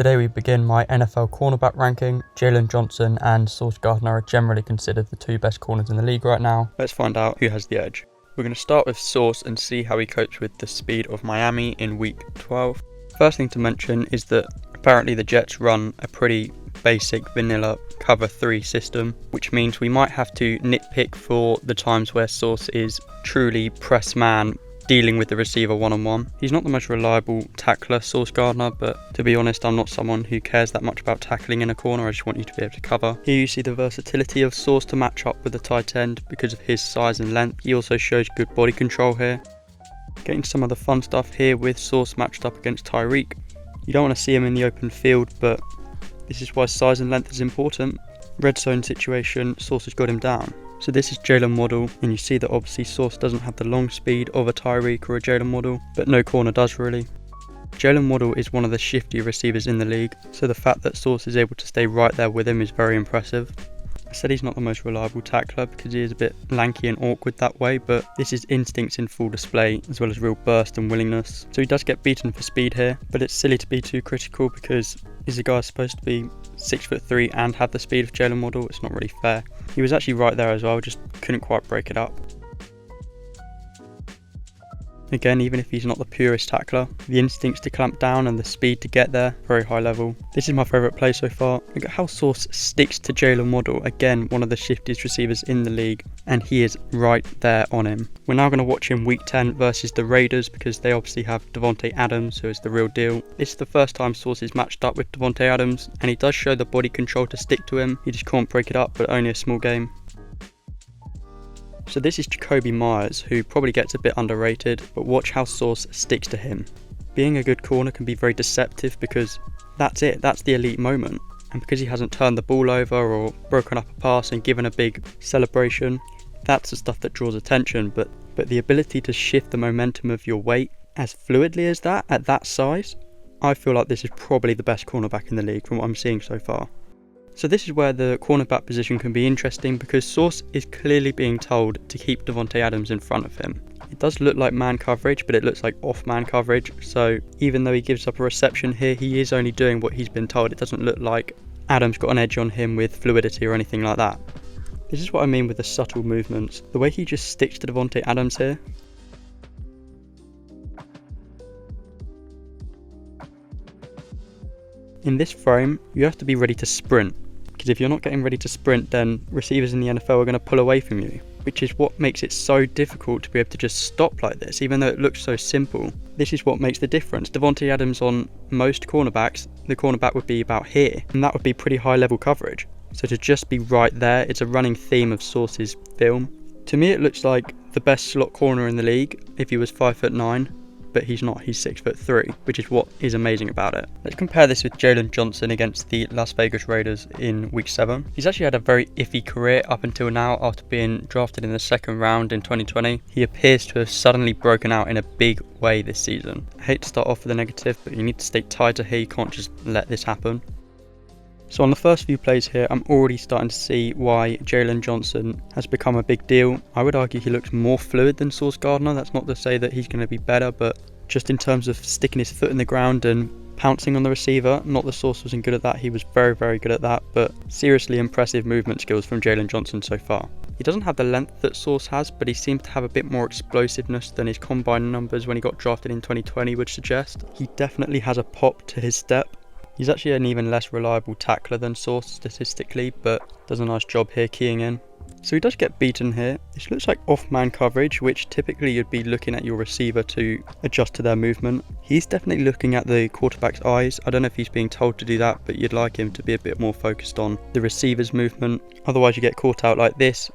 Today we begin my NFL cornerback ranking. Jaylon Johnson and Sauce Gardner are generally considered the two best corners in the league right now. Let's find out who has the edge. We're going to start with Sauce and see how he copes with the speed of Miami in week 12. First thing to mention is that apparently the Jets run a pretty basic vanilla cover 3 system, which means we might have to nitpick for the times where Sauce is truly press man dealing with the receiver one-on-one. He's not the most reliable tackler, Sauce Gardner, but to be honest, I'm not someone who cares that much about tackling in a corner. I just want you to be able to cover. Here you see the versatility of Sauce to match up with the tight end because of his size and length. He also shows good body control here. Getting some of the fun stuff here with Sauce matched up against Tyreek. You don't want to see him in the open field, but this is why size and length is important. Red zone situation, Sauce has got him down. So this is Jaylon Waddle, and you see that obviously Sauce doesn't have the long speed of a Tyreek or a Jaylon Waddle, but no corner does really. Jaylon Waddle is one of the shiftier receivers in the league, so the fact that Sauce is able to stay right there with him is very impressive. I said he's not the most reliable tackler because he is a bit lanky and awkward that way, but this is instincts in full display as well as real burst and willingness. So he does get beaten for speed here, but it's silly to be too critical because he's a guy supposed to be 6'3" and have the speed of Jaylon Waddle. It's not really fair. He was actually right there as well, just couldn't quite break it up. Again, even if he's not the purest tackler, the instincts to clamp down and the speed to get there, very high level. This is my favourite play so far. Look at how Sauce sticks to Jaylon Waddle, again one of the shiftiest receivers in the league, and he is right there on him. We're now going to watch him week 10 versus the Raiders because they obviously have Davante Adams, who is the real deal. This is the first time Sauce is matched up with Davante Adams, and he does show the body control to stick to him. He just can't break it up, but only a small game. So this is Jakobi Meyers, who probably gets a bit underrated, but watch how Sauce sticks to him. Being a good corner can be very deceptive because that's it, that's the elite moment. And because he hasn't turned the ball over or broken up a pass and given a big celebration, that's the stuff that draws attention. But the ability to shift the momentum of your weight as fluidly as that, at that size, I feel like this is probably the best cornerback in the league from what I'm seeing so far. So this is where the cornerback position can be interesting because Sauce is clearly being told to keep Davante Adams in front of him. It does look like man coverage, but it looks like off man coverage. So even though he gives up a reception here, he is only doing what he's been told. It doesn't look like Adams got an edge on him with fluidity or anything like that. This is what I mean with the subtle movements. The way he just sticks to Davante Adams here. In this frame, you have to be ready to sprint, because if you're not getting ready to sprint, then receivers in the NFL are going to pull away from you, which is what makes it so difficult to be able to just stop like this, even though it looks so simple. This is what makes the difference. Davante Adams on most cornerbacks, the cornerback would be about here, and that would be pretty high level coverage. So to just be right there, it's a running theme of Sauce's film. To me, it looks like the best slot corner in the league if he was 5'9". But he's not, he's 6'3", which is what is amazing about it. Let's compare this with Jaylon Johnson against the Las Vegas Raiders in week 7. He's actually had a very iffy career up until now after being drafted in the 2nd round in 2020. He appears to have suddenly broken out in a big way this season. I hate to start off with a negative, but you need to stay tighter here, you can't just let this happen. So on the first few plays here, I'm already starting to see why Jaylon Johnson has become a big deal. I would argue he looks more fluid than Sauce Gardner. That's not to say that he's going to be better, but just in terms of sticking his foot in the ground and pouncing on the receiver, not that Sauce wasn't good at that, he was very, very good at that, but seriously impressive movement skills from Jaylon Johnson so far. He doesn't have the length that Sauce has, but he seems to have a bit more explosiveness than his combine numbers when he got drafted in 2020 would suggest. He definitely has a pop to his step. He's actually an even less reliable tackler than Sauce statistically, but does a nice job here keying in. So he does get beaten here. This looks like off-man coverage, which typically you'd be looking at your receiver to adjust to their movement. He's definitely looking at the quarterback's eyes. I don't know if he's being told to do that, but you'd like him to be a bit more focused on the receiver's movement. Otherwise you get caught out like this.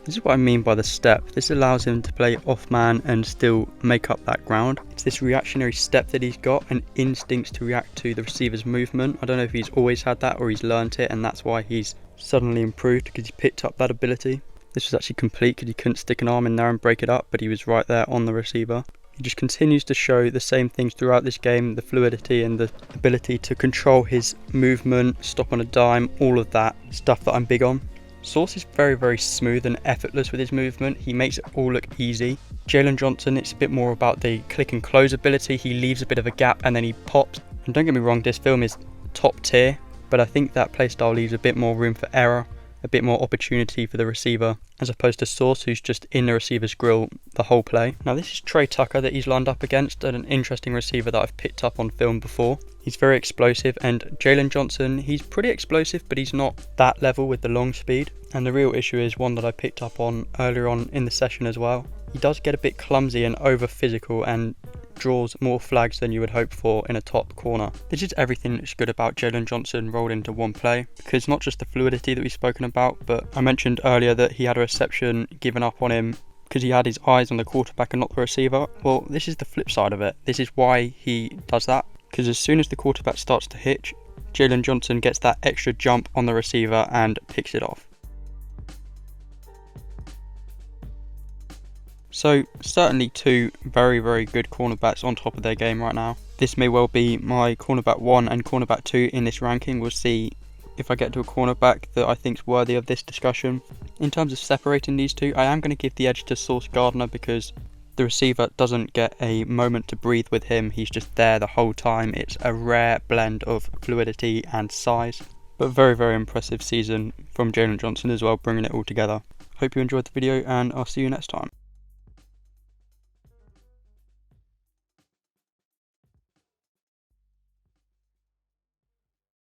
This is what I mean by the step. This allows him to play off man and still make up that ground. It's this reactionary step that he's got and instincts to react to the receiver's movement. I don't know if he's always had that or he's learnt it and that's why he's suddenly improved because he picked up that ability. This was actually complete because he couldn't stick an arm in there and break it up, but he was right there on the receiver. He just continues to show the same things throughout this game, the fluidity and the ability to control his movement, stop on a dime, all of that stuff that I'm big on. Sauce is very, very smooth and effortless with his movement. He makes it all look easy. Jaylon Johnson, it's a bit more about the click and close ability. He leaves a bit of a gap and then he pops. And don't get me wrong, this film is top tier, but I think that playstyle leaves a bit more room for error, a bit more opportunity for the receiver, as opposed to Sauce, who's just in the receiver's grill the whole play. Now this is Trey Tucker that he's lined up against, and an interesting receiver that I've picked up on film before. He's very explosive, and Jaylon Johnson, he's pretty explosive, but he's not that level with the long speed. And the real issue is one that I picked up on earlier on in the session as well. He does get a bit clumsy and over physical and draws more flags than you would hope for in a top corner. This is everything that's good about Jaylon Johnson rolled into one play, because not just the fluidity that we've spoken about, but I mentioned earlier that he had a reception given up on him because he had his eyes on the quarterback and not the receiver. Well, this is the flip side of it. This is why he does that, because as soon as the quarterback starts to hitch, Jaylon Johnson gets that extra jump on the receiver and picks it off. So certainly two very, very good cornerbacks on top of their game right now. This may well be my cornerback 1 and cornerback 2 in this ranking. We'll see if I get to a cornerback that I think is worthy of this discussion. In terms of separating these two, I am going to give the edge to Sauce Gardner because the receiver doesn't get a moment to breathe with him. He's just there the whole time. It's a rare blend of fluidity and size. But very, very impressive season from Jaylon Johnson as well, bringing it all together. Hope you enjoyed the video, and I'll see you next time.